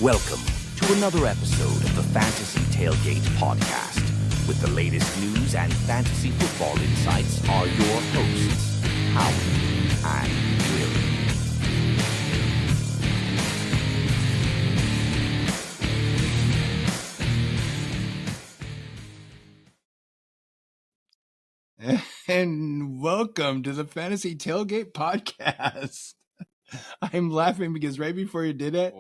Welcome to another episode of the Fantasy Tailgate podcast. With the latest news and fantasy football insights are your hosts, Howard and Will. And welcome to the Fantasy Tailgate podcast. I'm laughing because right before you did it,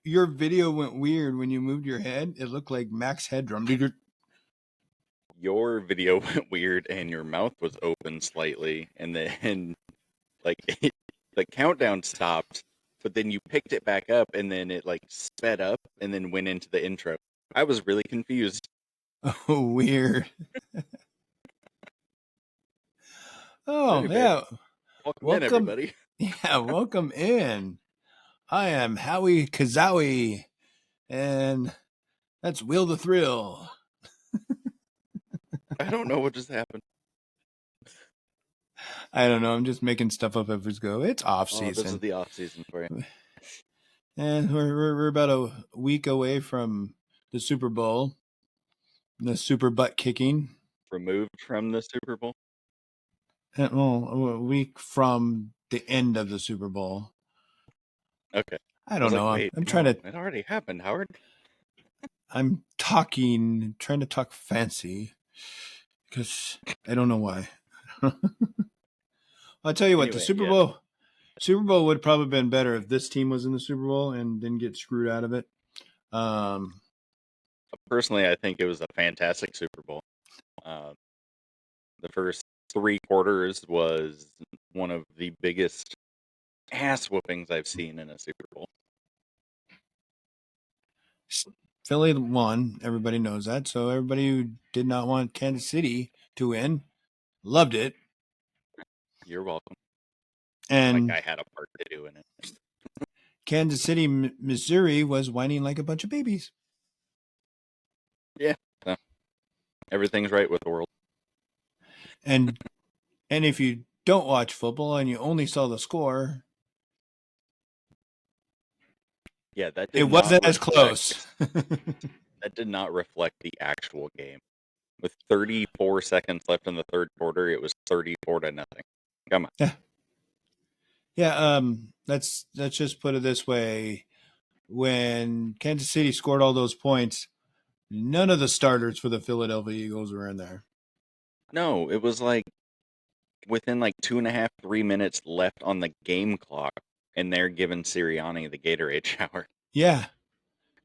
your video went weird when you moved your head. It looked like Max Headroom. Your video went weird and your mouth was open slightly, and then the countdown stopped, but then you picked it back up and then it sped up and then went into the intro. I was really confused. Oh, weird. Oh, Anyway, yeah. Welcome in, everybody. Yeah, welcome in. I am Howie Kazawi, and that's Will the Thrill. I don't know what just happened. I don't know. I'm just making stuff up as we go. It's off Oh, season. this is the off season for you. And we're about a week away from the Super Bowl, the super butt kicking. Removed from the Super Bowl? Well, a week from the end of the Super Bowl. Okay. I don't know. Wait, I'm trying to. It already happened, Howard. I'm trying to talk fancy because I don't know why. I'll tell you what, the Super Bowl would probably been better if this team was in the Super Bowl and didn't get screwed out of it. Personally, I think it was a fantastic Super Bowl. The first 3 quarters was one of the biggest ass whoopings I've seen in a Super Bowl. Philly won. Everybody knows that. So everybody who did not want Kansas City to win loved it. You're welcome. And I had a part to do in it. Kansas City, Missouri was whining like a bunch of babies. Yeah. Everything's right with the world. And if you don't watch football and you only saw the score, yeah, it wasn't as close. That did not reflect the actual game. With 34 seconds left in the third quarter, it was 34-0. Come on. Yeah. Let's just put it this way: when Kansas City scored all those points, none of the starters for the Philadelphia Eagles were in there. No, it was within 2.5, 3 minutes left on the game clock, and they're giving Sirianni the Gatorade shower. Yeah.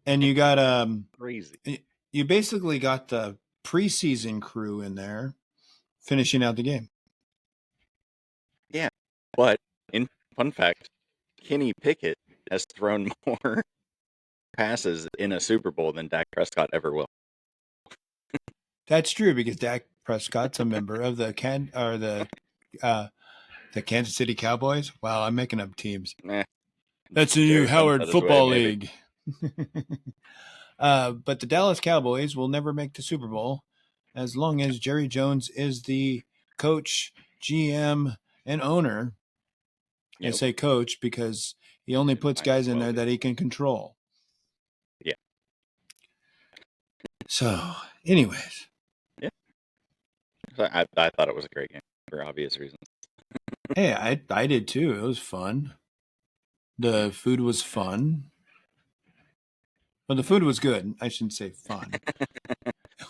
And you got crazy. You basically got the preseason crew in there finishing out the game. Yeah. But fun fact, Kenny Pickett has thrown more passes in a Super Bowl than Dak Prescott ever will. That's true because Dak Prescott's a member of the Kansas City Cowboys. Wow, I'm making up teams. That's the new Howard Football League. But the Dallas Cowboys will never make the Super Bowl as long as Jerry Jones is the coach, GM, and owner. Yep. I say coach because he only puts guys in there that he can control. Yeah. So, anyways. Yeah. I thought it was a great game for obvious reasons. Hey, I did too. It was fun. The food was fun. Well, the food was good. I shouldn't say fun.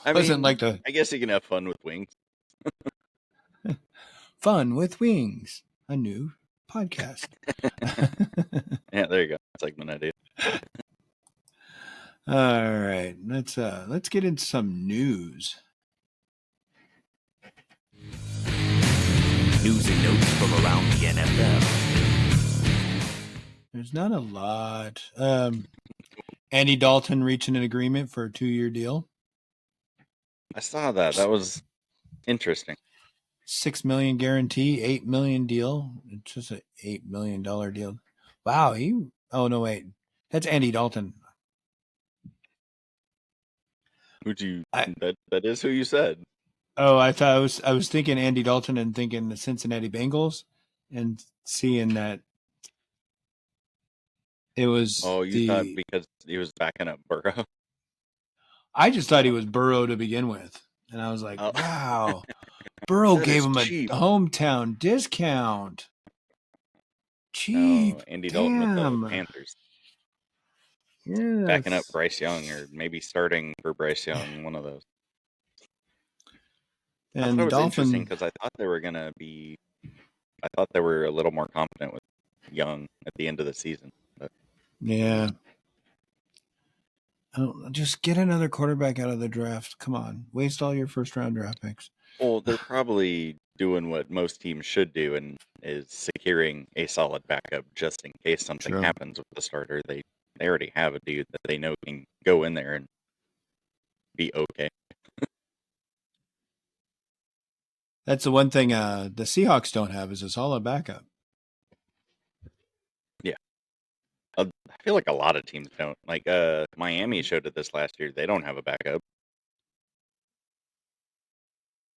I guess you can have fun with wings. Fun with wings. A new podcast. Yeah, there you go. Segment idea. All right. Let's get into some news. News and notes from around the NFL. There's not a lot. Andy Dalton reaching an agreement for a 2-year deal. I saw that. That was interesting. $6 million guarantee, $8 million deal. It's just an $8 million deal. Wow. Oh no, wait. That's Andy Dalton. That is who you said. Oh, I thought I was thinking Andy Dalton and thinking the Cincinnati Bengals and seeing that It was Oh, you thought because he was backing up Burrow? I just thought he was Burrow to begin with. And I was like, Oh, wow, Burrow that gave is him a cheap. hometown discount. Cheap. No, Andy Dalton with the Damn. Panthers. Backing up Yes. Bryce Young or maybe starting for Bryce Young, one of those. I And thought the it was interesting Dolphins, because I thought they were going to be, I thought they were a little more confident with Young at the end of the season. But yeah. Oh, just get another quarterback out of the draft. Come on. Waste all your first round draft picks. well, they're probably doing what most teams should do and is securing a solid backup just in case something True. happens with the starter. They already have a dude that they know can go in there and be okay. That's the one thing the Seahawks don't have is a solid backup. Yeah. I feel like a lot of teams don't. Like Miami showed it this last year. They don't have a backup.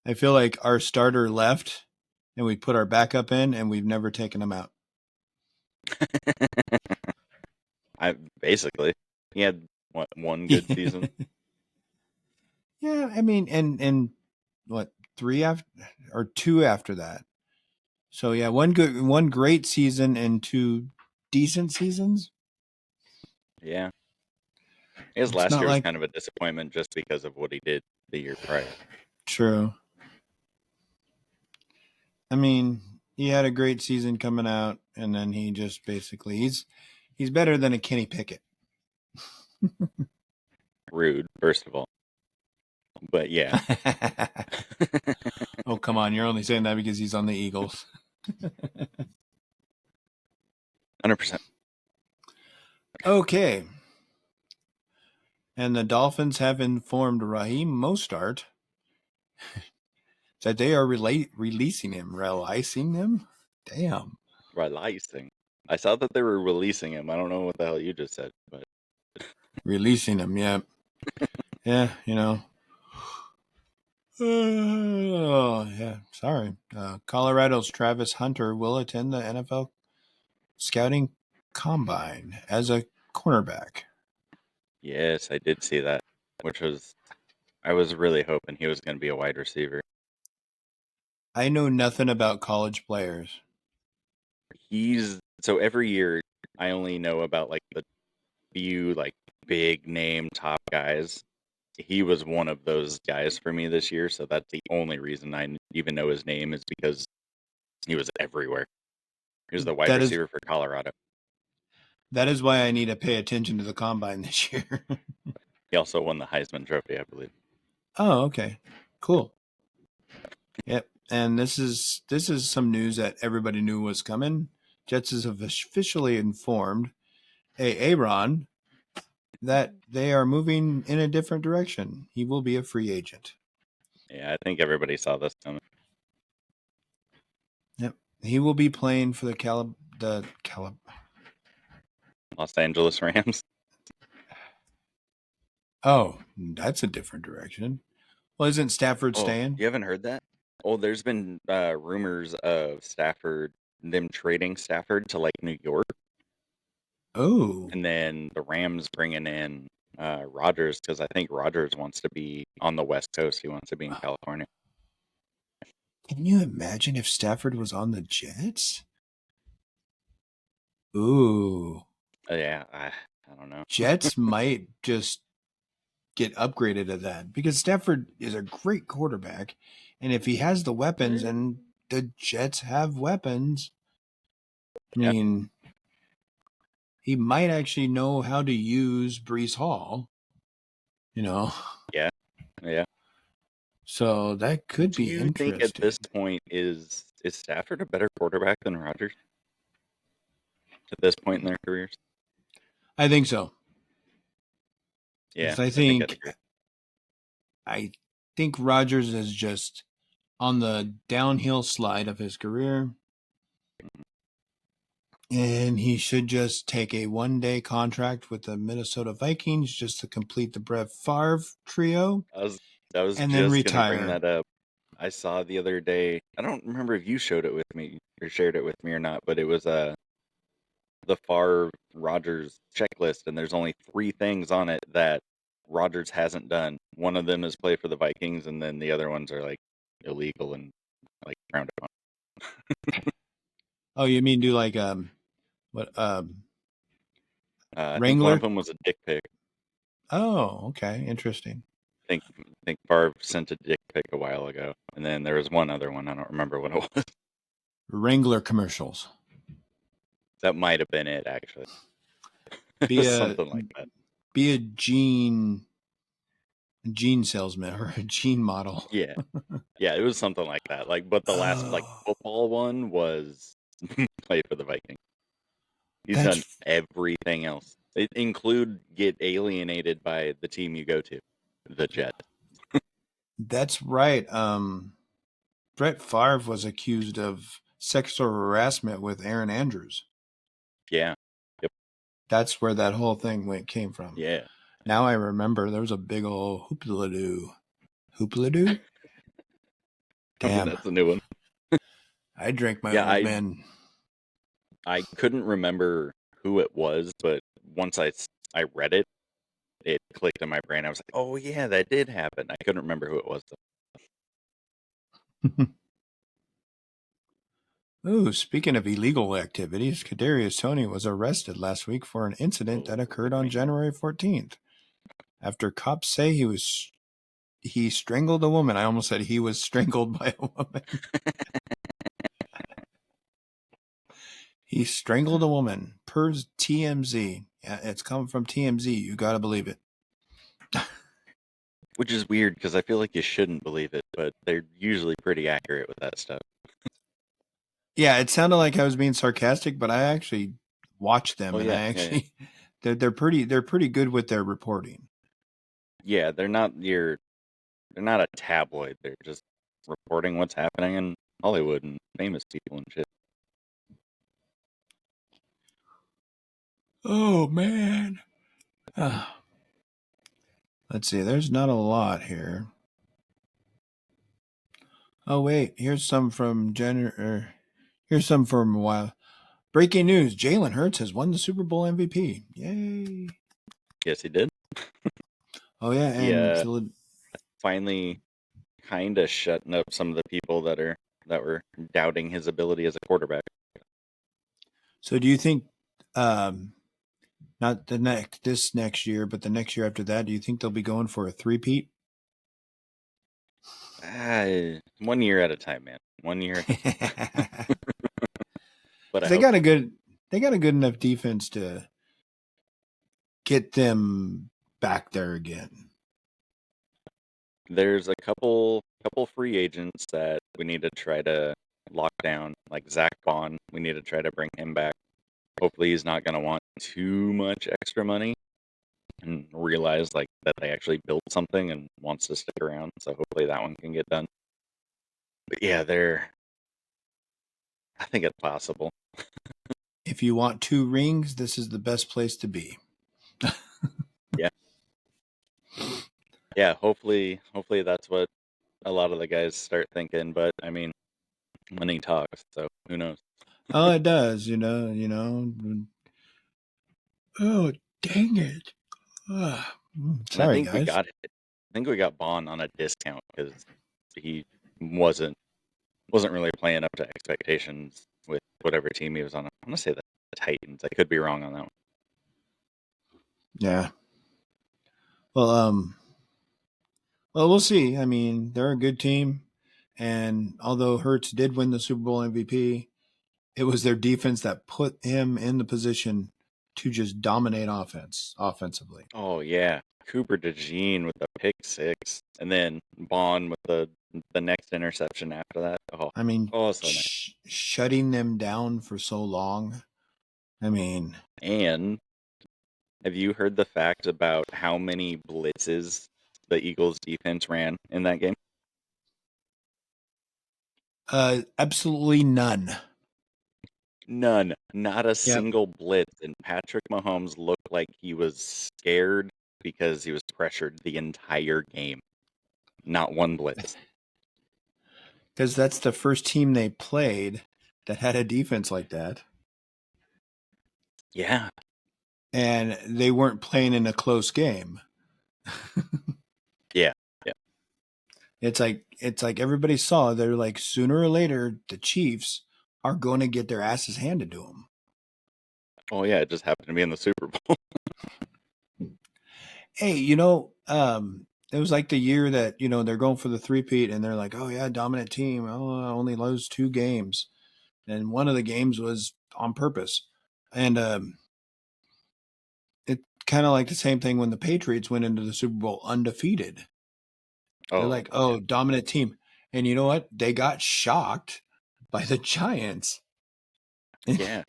I feel like our starter left and we put our backup in and we've never taken him out. I basically he had one good season. Yeah, I mean, and what, 2 after that. So yeah, one great season and 2 decent seasons. Yeah. His It's last not year was like kind of a disappointment just because of what he did the year prior. true. I mean, he had a great season coming out, and then he just basically he's better than a Kenny Pickett. Rude, first of all. But yeah. Oh, come on. You're only saying that because he's on the Eagles. 100%. Okay. And the Dolphins have informed Raheem Mostert that they are releasing him. Releasing him? Damn. Releasing. I saw that they were releasing him. I don't know what the hell you just said, but Releasing him, yeah. Yeah, you know. Oh, yeah. Sorry. Colorado's Travis Hunter will attend the NFL scouting combine as a cornerback. yes, I did see that, which was I was really hoping he was going to be a wide receiver. I know nothing about college players. He's so every year I only know about like the few like big name top guys. He was one of those guys for me this year, so that's the only reason I even know his name is because he was everywhere. He was the wide That is receiver for Colorado. that is why I need to pay attention to the combine this year. He also won the Heisman Trophy, I believe. Oh, okay. Cool. Yep. And this is some news that everybody knew was coming. Jets has officially informed Aaron that they are moving in a different direction. He will be a free agent. Yeah, I think everybody saw this coming. Yep. He will be playing for the Los Angeles Rams. Oh, that's a different direction. Well, isn't Stafford Oh, staying? you haven't heard that? Oh, there's been rumors of Stafford, them trading Stafford to like New York, Oh. and then the Rams bringing in Rodgers because I think Rodgers wants to be on the West Coast. He wants to be in California. Can you imagine if Stafford was on the Jets? Ooh. Yeah, I don't know. Jets might just get upgraded to that because Stafford is a great quarterback. And if he has the weapons and the Jets have weapons, I Yeah, mean, he might actually know how to use Brees Hall, you know? yeah, yeah. So that could Do be you think at interesting. this point is Stafford a better quarterback than Rodgers at this point in their careers? I think so. Yeah, Because I think I'd agree. I think Rodgers is just on the downhill slide of his career. And he should just take a 1-day contract with the Minnesota Vikings just to complete the Brett Favre trio I was and then just gonna bring retire. that up. I saw the other day. I don't remember if you showed it with me or shared it with me or not, but it was the Favre Rodgers checklist, and there's only 3 things on it that Rodgers hasn't done. One of them is play for the Vikings, and then the other ones are like illegal and like frowned upon. Oh, you mean do like what I think one Wrangler? of them was a dick pic. Oh, okay, interesting. I think Favre sent a dick pic a while ago, and then there was one other one. I don't remember what it was. Wrangler commercials. That might have been it, actually. Be a Something like that. Be a jean salesman or a jean model. Yeah, yeah, it was something like that. Like, but the last like football one was play for the Vikings. He's done everything else. It include get alienated by the team you go to, the Jets. That's right. Brett Favre was accused of sexual harassment with Aaron Andrews. Yeah. Yep. That's where that whole thing came from. Yeah. Now I remember there was a big old hoopla-doo. Hoopla-doo? Damn. That's a new one. I drank my old man. I couldn't remember who it was, but once I read it, it clicked in my brain. I was like, oh, yeah, that did happen. I couldn't remember who it was, though. Ooh, speaking of illegal activities, Kadarius Toney was arrested last week for an incident that occurred on January 14th. After cops say he strangled a woman. I almost said he was strangled by a woman. He strangled a woman per TMZ. Yeah, it's coming from TMZ. You got to believe it. Which is weird because I feel like you shouldn't believe it, but they're usually pretty accurate with that stuff. Yeah, it sounded like I was being sarcastic, but I actually watched them, they're pretty good with their reporting. Yeah, they're not a tabloid. They're just reporting what's happening in Hollywood and famous people and shit. Oh man. Let's see. There's not a lot here. Oh wait, here's some from here's some from a while. Breaking news: Jalen Hurts has won the Super Bowl MVP. Yay! Yes, he did. Oh yeah, and finally, kind of shutting up some of the people that were doubting his ability as a quarterback. So, do you think, not this next year, but the next year after that, do you think they'll be going for a three-peat? 1 year at a time, man. 1 year. But they got a good enough defense to get them back there again. There's a couple free agents that we need to try to lock down, like Zach Bond. We need to try to bring him back. Hopefully he's not going to want too much extra money and realize like that they actually built something and wants to stick around. So hopefully that one can get done. But yeah, I think it's possible. If you want 2 rings, this is the best place to be. Yeah. Yeah, hopefully that's what a lot of the guys start thinking, but I mean, money talks, so who knows? Oh, it does, you know. Oh, dang it. Sorry, guys. I think we got Bond on a discount because he wasn't really playing up to expectations with whatever team he was on. I'm gonna say the Titans. I could be wrong on that one. Yeah. Well, we'll see. I mean, they're a good team, and although Hurts did win the Super Bowl MVP, it was their defense that put him in the position to just dominate offensively. Oh yeah, Cooper DeJean with the pick 6, and then Bond with the next interception after that. Oh, I mean, so nice. Shutting them down for so long. I mean, and have you heard the fact about how many blitzes the Eagles defense ran in that game? Absolutely none. None. Not a single blitz. And Patrick Mahomes looked like he was scared because he was pressured the entire game. Not one blitz. Because that's the first team they played that had a defense like that. Yeah. and they weren't playing in a close game. Yeah. It's like everybody saw, they're like, sooner or later the Chiefs are going to get their asses handed to them. Oh yeah, it just happened to be in the Super Bowl. Hey, it was like the year that, they're going for the three-peat and they're like, oh yeah, dominant team. Oh, I only lose 2 games. And one of the games was on purpose. And it kind of like the same thing when the Patriots went into the Super Bowl undefeated. They're Oh like, oh, dominant team. And you know what? They got shocked by the Giants. yeah.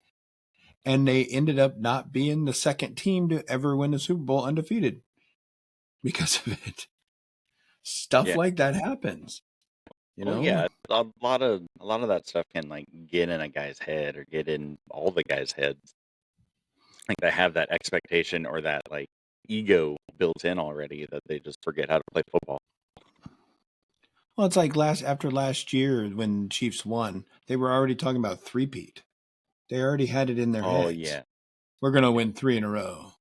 And they ended up not being the second team to ever win the Super Bowl undefeated because of it. Stuff Yeah. like that happens. Well, yeah, a lot of that stuff can like get in a guy's head or get in all the guys' heads. Like they have that expectation or that like ego built in already that they just forget how to play football. Well, it's like after last year when Chiefs won, they were already talking about three-peat. They already had it in their Oh heads. yeah. We're going to win 3 in a row.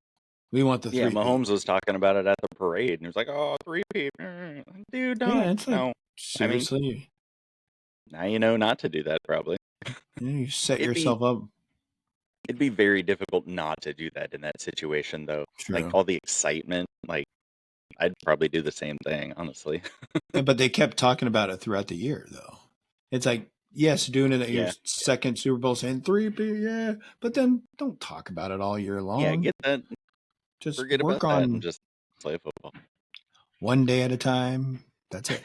We want the Yeah, three-peat. Mahomes was talking about it at the parade and he was like, "Oh, three-peat." Dude, Yeah, don't. it's like, No. I mean, seriously, now you know not to do that probably. you set It'd be yourself up. it'd be very difficult not to do that in that situation though. Like True. all the excitement, like I'd probably do the same thing, honestly. But they kept talking about it throughout the year, though. It's like, yes, doing it at your Yeah. second Super Bowl, saying three-peat, yeah, but then don't talk about it all year Yeah, long. get that. Just Forget about work that and on just play football. one day at a time. That's it.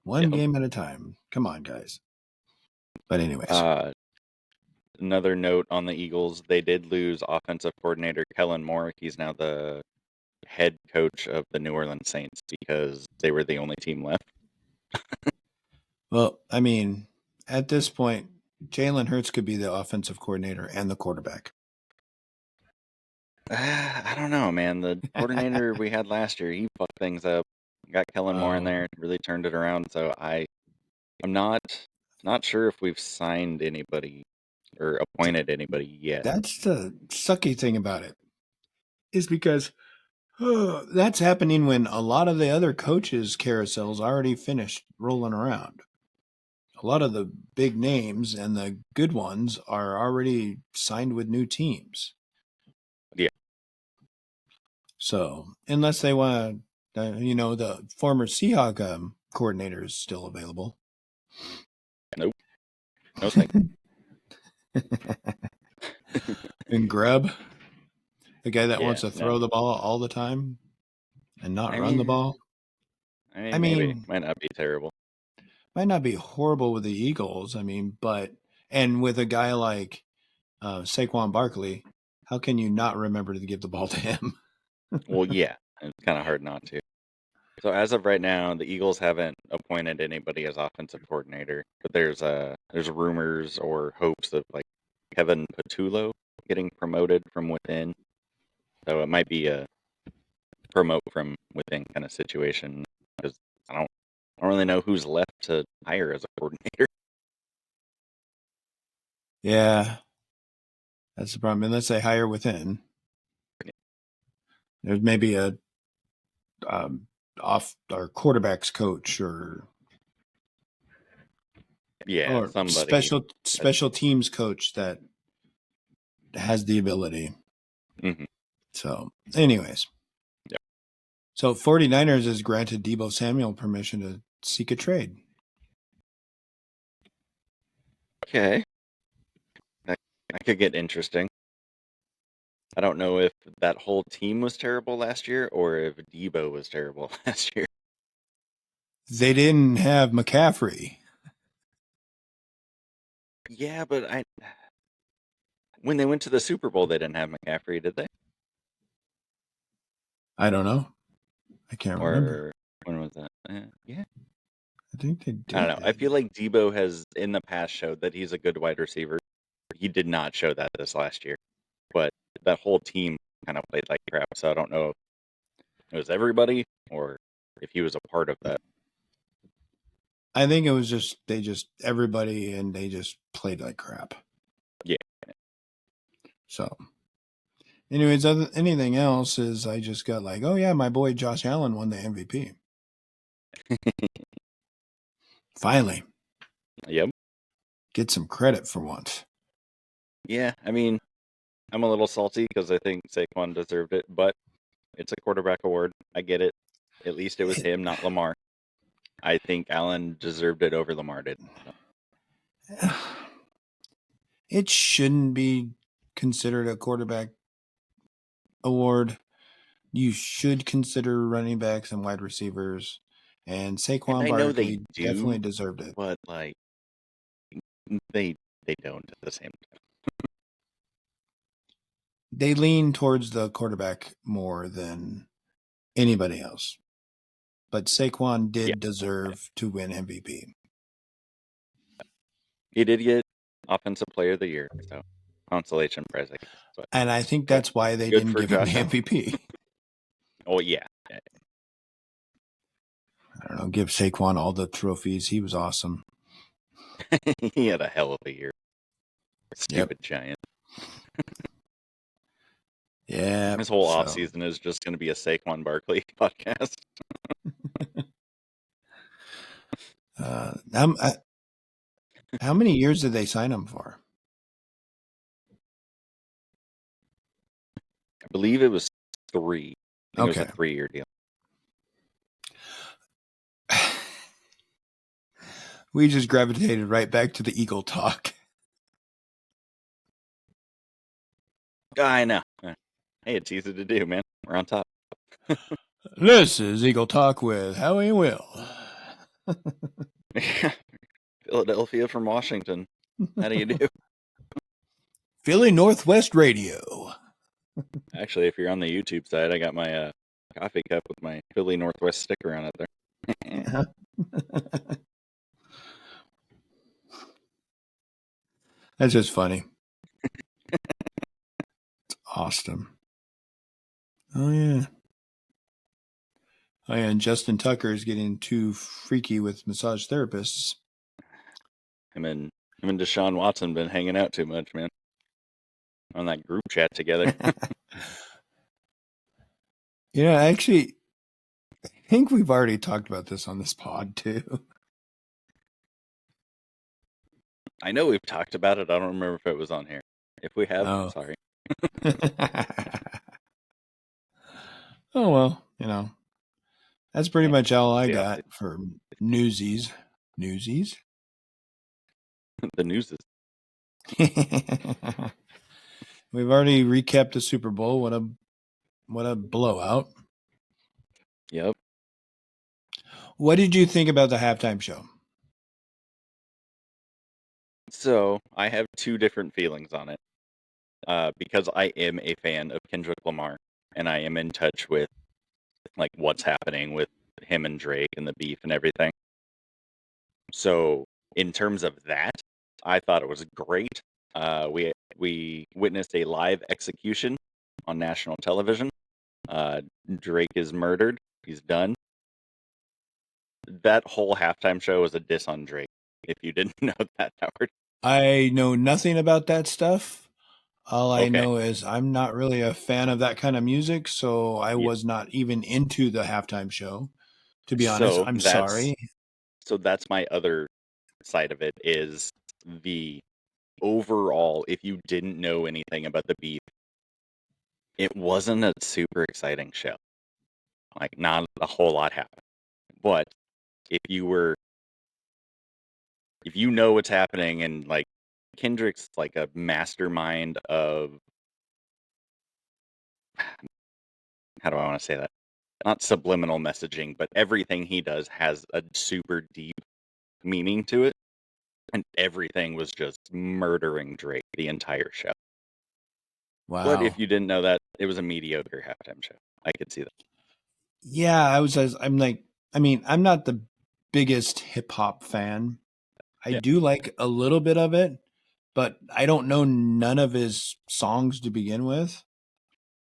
One Yep. game at a time. Come on, guys. But anyways, Another note on the Eagles, they did lose offensive coordinator Kellen Moore. He's now the head coach of the New Orleans Saints because they were the only team left. well, I mean, at this point, Jalen Hurts could be the offensive coordinator and the quarterback. I don't know, man. The coordinator we had last year, he fucked things up. Got Kellen Moore in there, really turned it around. So I'm not sure if we've signed anybody or appointed anybody yet. That's the sucky thing about it, is because that's happening when a lot of the other coaches' carousels already finished rolling around. A lot of the big names and the good ones are already signed with new teams. Yeah. So unless they want to, the former Seahawk coordinator is still available. Nope. No thank you. And Grubb, the guy that Yeah, wants to throw no. the ball all the time and not I run the mean, ball. maybe. Might not be terrible. Might not be horrible with the Eagles. And with a guy like Saquon Barkley, how can you not remember to give the ball to him? Well, yeah, it's kind of hard not to. So as of right now, the Eagles haven't appointed anybody as offensive coordinator, but there's rumors or hopes of like Kevin Patullo getting promoted from within. So it might be a promote from within kind of situation because I don't really know who's left to hire as a coordinator. Yeah, that's the problem. Unless they hire within, there's maybe a off our quarterbacks coach or Yeah, somebody. special teams coach that has the ability. Mhm. So, anyways. Yep. So 49ers has granted Deebo Samuel permission to seek a trade. Okay, that could get interesting. I don't know if that whole team was terrible last year or if Debo was terrible last year. They didn't have McCaffrey. Yeah, but when they went to the Super Bowl, they didn't have McCaffrey, did they? I don't know. I can't remember. Or when was that? Yeah, I think they did. I don't know. I feel like Debo has in the past showed that he's a good wide receiver. He did not show that this last year, but that whole team kind of played like crap. So I don't know if it was everybody or if he was a part of that. I think it was everybody, and they just played like crap. Yeah. So Anyways, anything else is I just got like, oh yeah, my boy Josh Allen won the MVP. Finally, Yep. get some credit for once. Yeah, I mean, I'm a little salty because I think Saquon deserved it, but it's a quarterback award. I get it. At least it was him, not Lamar. I think Allen deserved it over Lamar did. So. It shouldn't be considered a quarterback award. You should consider running backs and wide receivers. And Saquon And I know they Barkley do, definitely deserved it. but like they don't at the same time. They lean towards the quarterback more than anybody else. But Saquon did deserve to win MVP. He did get Offensive Player of the Year, so consolation prize, I guess. But And I think that's why they good didn't for give him the Josh Allen. MVP. Oh yeah. I don't know, give Saquon all the trophies. He was awesome. He had a hell of a year. Stupid Giant. Yeah. His whole offseason is just going to be a Saquon Barkley podcast. How many years did they sign him for? I believe it was 3. I think it was a 3-year deal. We just gravitated right back to the Eagle talk. I know. Hey, it's easy to do, man. We're on top. This is Eagle Talk with Howie Will. Philadelphia from Washington. How do you do? Philly Northwest Radio. Actually, if you're on the YouTube side, I got my coffee cup with my Philly Northwest sticker on it there. That's just funny. It's awesome. Oh, yeah. Oh, yeah, and Justin Tucker is getting too freaky with massage therapists. Him and Deshaun Watson been hanging out too much, man. On that group chat together. Actually, I think we've already talked about this on this pod, too. I know we've talked about it. I don't remember if it was on here. If we have, sorry. Oh, well, that's pretty much all I got for Newsies. Newsies? The news is. We've already recapped the Super Bowl. What a blowout. Yep. What did you think about the halftime show? So I have 2 different feelings on it. Because I am a fan of Kendrick Lamar, and I am in touch with like what's happening with him and Drake and the beef and everything. So in terms of that, I thought it was great. We witnessed a live execution on national television. Drake is murdered. He's done. That whole halftime show was a diss on Drake. If you didn't know that, Howard. I know nothing about that stuff. All I know is I'm not really a fan of that kind of music, so I was not even into the halftime show. To be honest, I'm sorry. So that's my other side of it is the overall, if you didn't know anything about the beef, it wasn't a super exciting show. Like, not a whole lot happened. But if you know what's happening and like Kendrick's like a mastermind of, how do I want to say that? Not subliminal messaging, but everything he does has a super deep meaning to it. And everything was just murdering Drake the entire show. Wow. But if you didn't know that, it was a mediocre halftime show. I could see that. Yeah, I'm not the biggest hip hop fan. I do like a little bit of it, but I don't know none of his songs to begin with.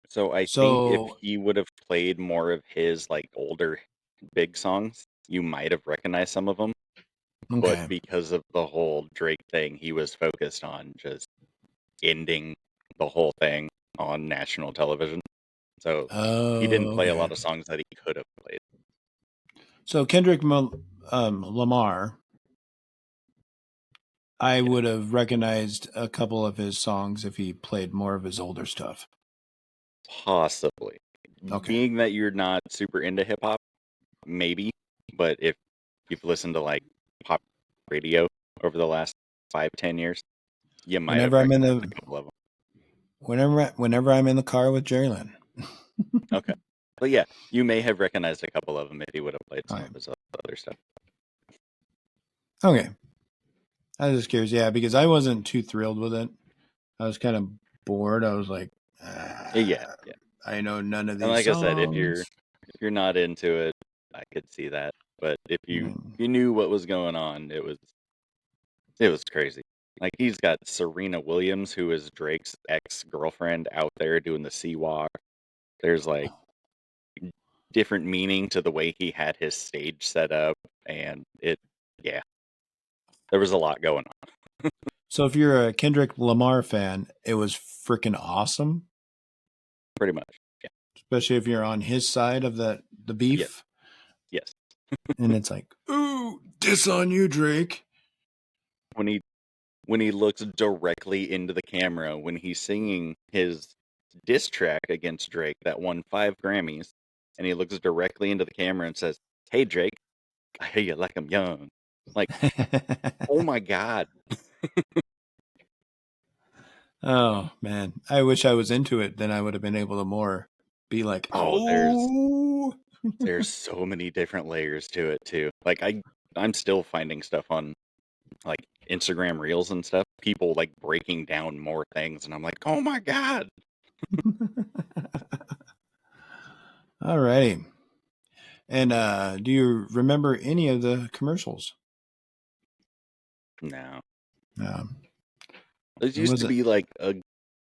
So I think if he would have played more of his like older big songs, you might have recognized some of them. Okay. But because of the whole Drake thing, he was focused on just ending the whole thing. on national television. So he Oh, didn't play a okay. lot of songs that he could have played. So Kendrick Lamar, I would have recognized a couple of his songs if he played more of his older stuff. Possibly. Okay. Being that you're not super into hip hop, maybe. But if you've listened to like pop radio over the last 5-10 years, you might have Whenever I'm in recognized a the couple of them. whenever I'm in the car with Jerry Lynn. Okay. But yeah, you may have recognized a couple of them if he would have played some Okay. of his other stuff. Okay. I was just curious, yeah, because I wasn't too thrilled with it. I was kind of bored. I was like, Yeah, yeah. I know none of And these like I said, songs. if you're not into it, I could see that. But if you knew what was going on, it was crazy. Like he's got Serena Williams, who is Drake's ex-girlfriend, out there doing the sea walk. There's like different meaning to the way he had his stage set up, and yeah, there was a lot going on. So if you're a Kendrick Lamar fan, it was freaking awesome. Pretty much, yeah. Especially if you're on his side of the beef. Yes. And it's like, ooh, diss on you, Drake. When he looks directly into the camera when he's singing his diss track against Drake that won 5 Grammys, and he looks directly into the camera and says, "Hey Drake, I hear you like I'm young." Like, oh my God. Oh man, I wish I was into it. Then I would have been able to more be like, Oh, oh. there's so many different layers to it too. Like I'm still finding stuff on like Instagram Reels and stuff. People like breaking down more things, and I'm like, oh my God. Alrighty. And do you remember any of the commercials? No, No. it It used to wasn't. be like a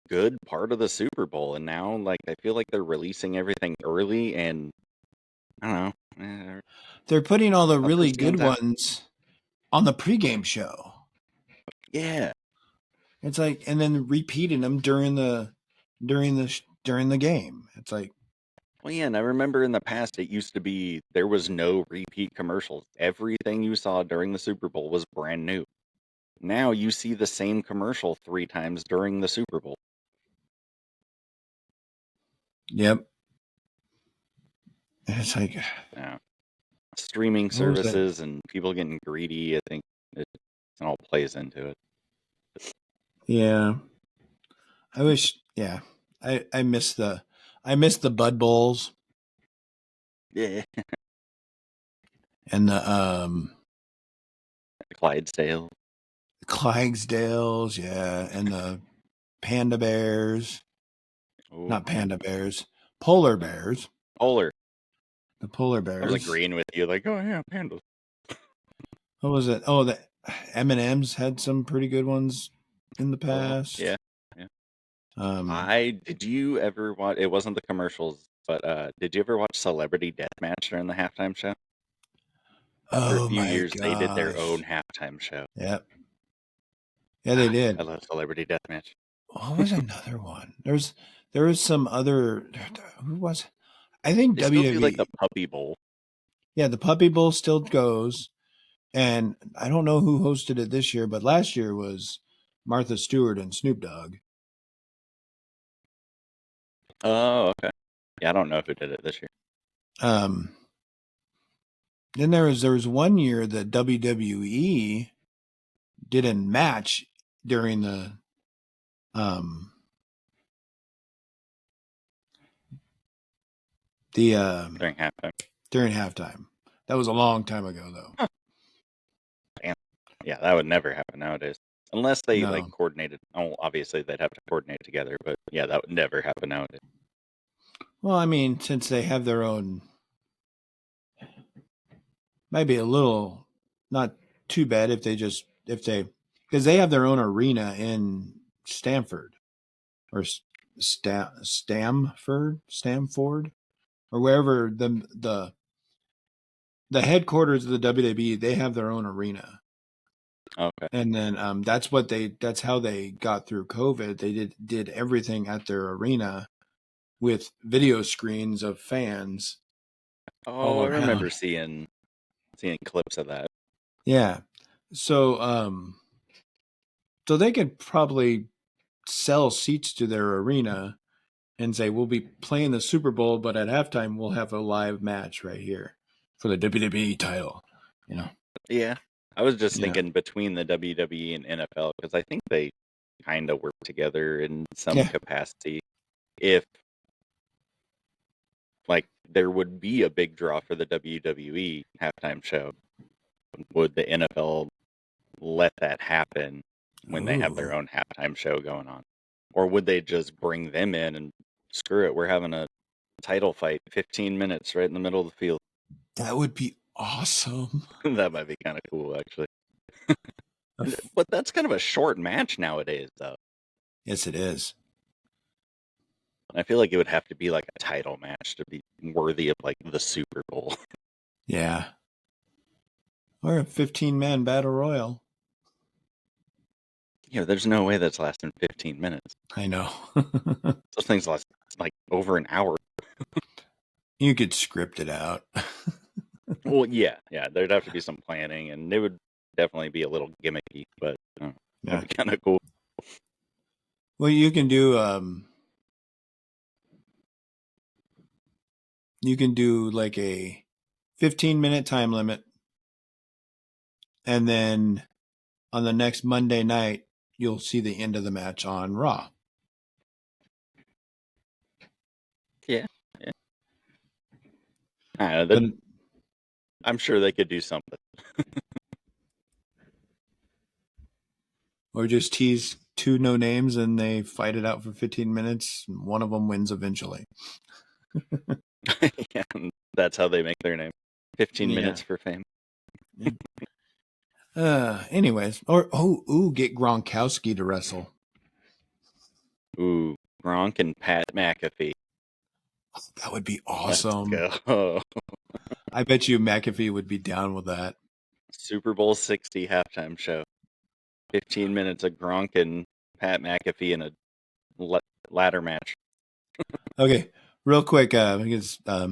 good part of the Super Bowl, and now like I feel like they're releasing everything early, and I don't know. They're putting all the Nothing really good stands out. ones on the pregame show. Yeah, It's like, and then repeating them during the game. It's like, well, yeah, and I remember in the past it used to be there was no repeat commercials. Everything you saw during the Super Bowl was brand new. Now you see the same commercial 3 times during the Super Bowl. yep. And it's like, Yeah. Streaming what was that? services and people getting greedy, I think it all plays into it. Yeah. I wish. Yeah. I miss the Bud Bowls Yeah. and the Clydesdale. Clydesdales. Yeah, and the Panda Bears. Ooh, Not Panda Bears. Polar Bears. Polar. The Polar I was Bears. agreeing with you, like, oh yeah, pandas. What was it? Oh, the M&M's had some pretty good ones in the past. Yeah. Did you ever watch? It wasn't the commercials, but did you ever watch Celebrity Deathmatch during the halftime show? For a Oh few my years, they did their own gosh. halftime show. Yep. Yeah, they did. I love Celebrity Deathmatch. What was another one? There was some other. Who was? I think They still do like the WWE. Puppy Bowl. Yeah, the Puppy Bowl still goes, and I don't know who hosted it this year, but last year was Martha Stewart and Snoop Dogg. Oh, okay. Yeah, I don't know who did it this year. Then there was one year that WWE did a match during the During halftime. during halftime. That was a long time ago though. Huh. Damn. Yeah, that would never happen nowadays. Unless they like No. coordinated. Oh, obviously they'd have to coordinate together, but yeah, that would never happen nowadays. Well, I mean, since they have their own, might be a little not too bad if they because they have their own arena in Stamford or Stamford or wherever the headquarters of the WWE. They have their own arena. Okay. And then that's how they got through COVID. They did everything at their arena with video screens of fans Oh, all I remember around. seeing clips of that. Yeah. So so they could probably sell seats to their arena and say we'll be playing the Super Bowl, but at halftime we'll have a live match right here for the WWE title. You know. Yeah. I was just Yeah. thinking between the WWE and NFL because I think they kind of work together in some Yeah. capacity. If like there would be a big draw for the WWE halftime show, would the NFL let that happen when they have their Ooh, own halftime show going on? Or would they just bring them in and screw it, we're having a title fight 15 minutes right in the middle of the field? that would be awesome. That might be kind of cool actually. A f- But that's kind of a short match nowadays though. Yes, it is. I feel like it would have to be like a title match to be worthy of like the Super Bowl. Yeah. Or a 15-man battle royal. There's no way that's lasting 15 minutes. I know. Those things last like over an hour. You could script it out. Well, yeah, there'd have to be some planning, and it would definitely be a little gimmicky, but Yeah. that'd be kind of cool. Well, you can do like a 15-minute time limit, and then on the next Monday night you'll see the end of the match on Raw. Yeah, yeah. I don't know, But I'm sure they could do something. or just tease two no names and they fight it out for 15 minutes and one of them wins eventually. Yeah, that's how they make their name. 15 Yeah. minutes for fame. Anyways, get Gronkowski to wrestle. Ooh, Gronk and Pat McAfee. That would be Let's awesome. go. I bet you McAfee would be down with that. Super Bowl 60 halftime show. 15 minutes of Gronk and Pat McAfee in a ladder match. Okay, real quick, because I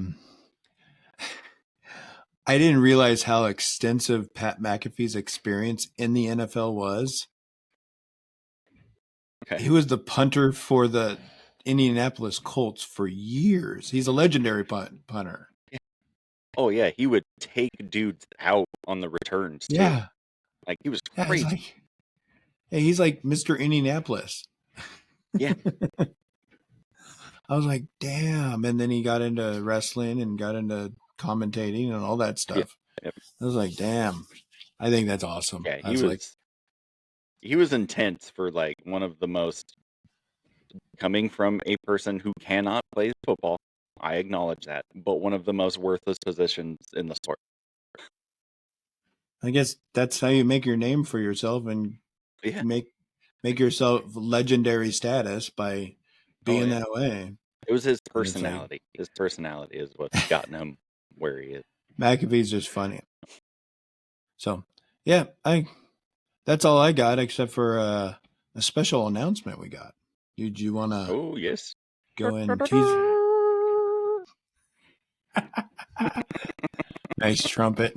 didn't realize how extensive Pat McAfee's experience in the NFL was. Okay. He was the punter for the Indianapolis Colts for years. He's a legendary punter. Oh yeah, he would take dudes out on the returns too. Yeah, Like he was yeah. It's crazy. like, hey, he's like Mr. Indianapolis. Yeah. I was like, damn. And then he got into wrestling and got into commentating and all that stuff. Yep. I was like, damn. I think that's awesome. Yeah, I was like, he was intense for like one of the most, coming from a person who cannot play football, I acknowledge that, but one of the most worthless positions in the sport. I guess that's how you make your name for yourself and Yeah. make yourself legendary status by being that way. It was his And it's like, personality. His personality is what's gotten him where he is. McAfee's just funny. So, yeah, that's all I got except for a special announcement we got. Did you want to Oh, yes. go and tease? Nice trumpet.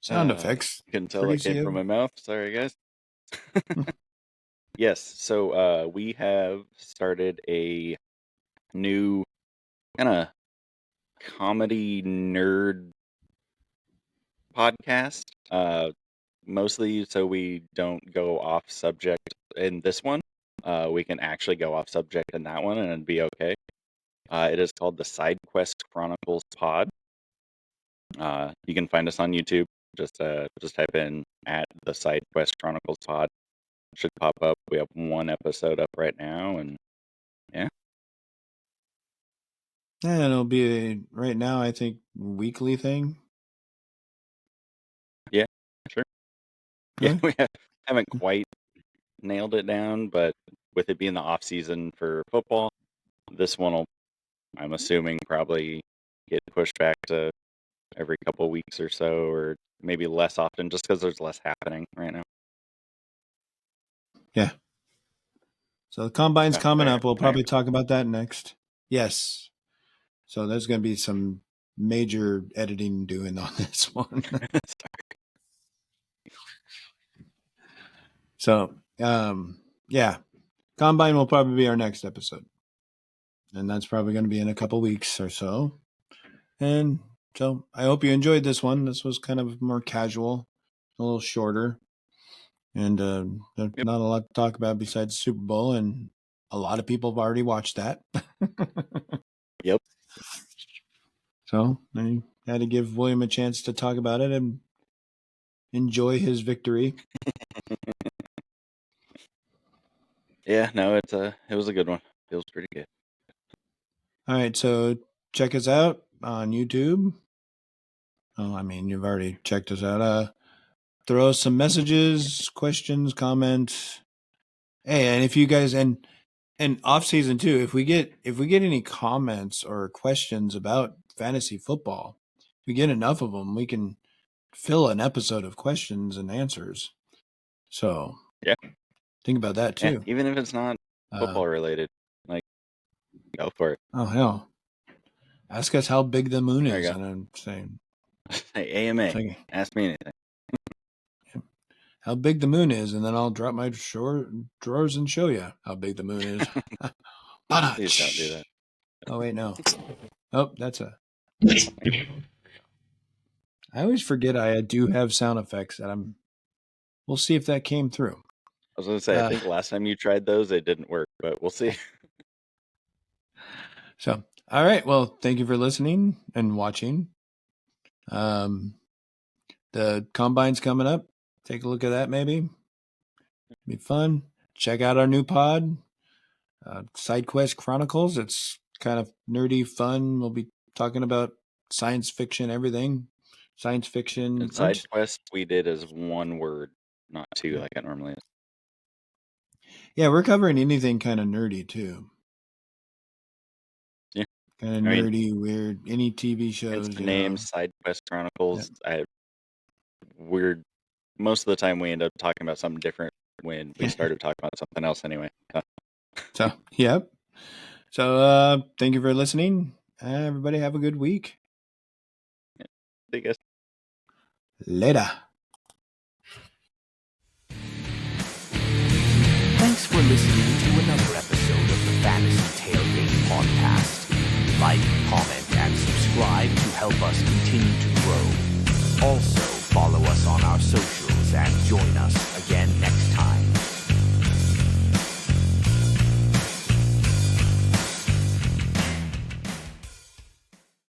Sound effects. You can tell that came from my mouth. Sorry, guys. Yes, so we have started a new kind of comedy nerd podcast. Mostly so we don't go off subject in this one. We can actually go off subject in that one and it'd be okay. It is called the Side Quest Chronicles Pod. You can find us on YouTube. Just type in at the Side Quest Chronicles Pod. It should pop up. We have one episode up right now, and yeah. Yeah, it'll be right now, I think, weekly thing. Yeah, sure. Yeah, Really? we haven't quite nailed it down, but with it being the off season for football, this one will, I'm assuming, probably get pushed back to every couple weeks or so, or maybe less often, just because there's less happening right now. Yeah. So the combine's Oh, coming there. up. We'll There. probably talk about that next. Yes. So there's going to be some major editing doing on this one. So, yeah, combine will probably be our next episode. And that's probably going to be in a couple weeks or so. And so I hope you enjoyed this one. This was kind of more casual, a little shorter. And there's not a lot to talk about besides Super Bowl. And a lot of people have already watched that. Yep. So I had to give William a chance to talk about it and enjoy his victory. Yeah, no, it was a good one. Feels pretty good. All right, so check us out on YouTube. Oh, I mean, you've already checked us out. Throw us some messages, questions, comments. Hey, and if you guys and off season too, if we get any comments or questions about fantasy football, if we get enough of them, we can fill an episode of questions and answers. So yeah, think about that too. Yeah, even if it's not football related, like go for it. Oh hell, ask us how big the moon is, There you and I'm saying, hey, AMA, ask me anything. How big the moon is, and then I'll drop my drawers and show you how big the moon is. Please don't do that. Oh wait, no. Oh, that's a. I always forget I do have sound effects that I'm. We'll see if that came through. I was going to say, I think last time you tried those, it didn't work, but we'll see. So, all right. Well, thank you for listening and watching. The combine's coming up. Take a look at that, maybe. Be fun. Check out our new pod, Side Quest Chronicles. It's kind of nerdy, fun. We'll be talking about science fiction, everything. Science fiction. And Side Quest we did as one word, not two like it normally is. Yeah, we're covering anything kind of nerdy too. Yeah. Kind of nerdy, weird. Any TV shows. It's the name Side Quest Chronicles. Yeah. Weird. Most of the time we end up talking about something different when we started talking about something else anyway. So, yep. So, thank you for listening. Everybody have a good week. Yeah. See you guys. Later. Thanks for listening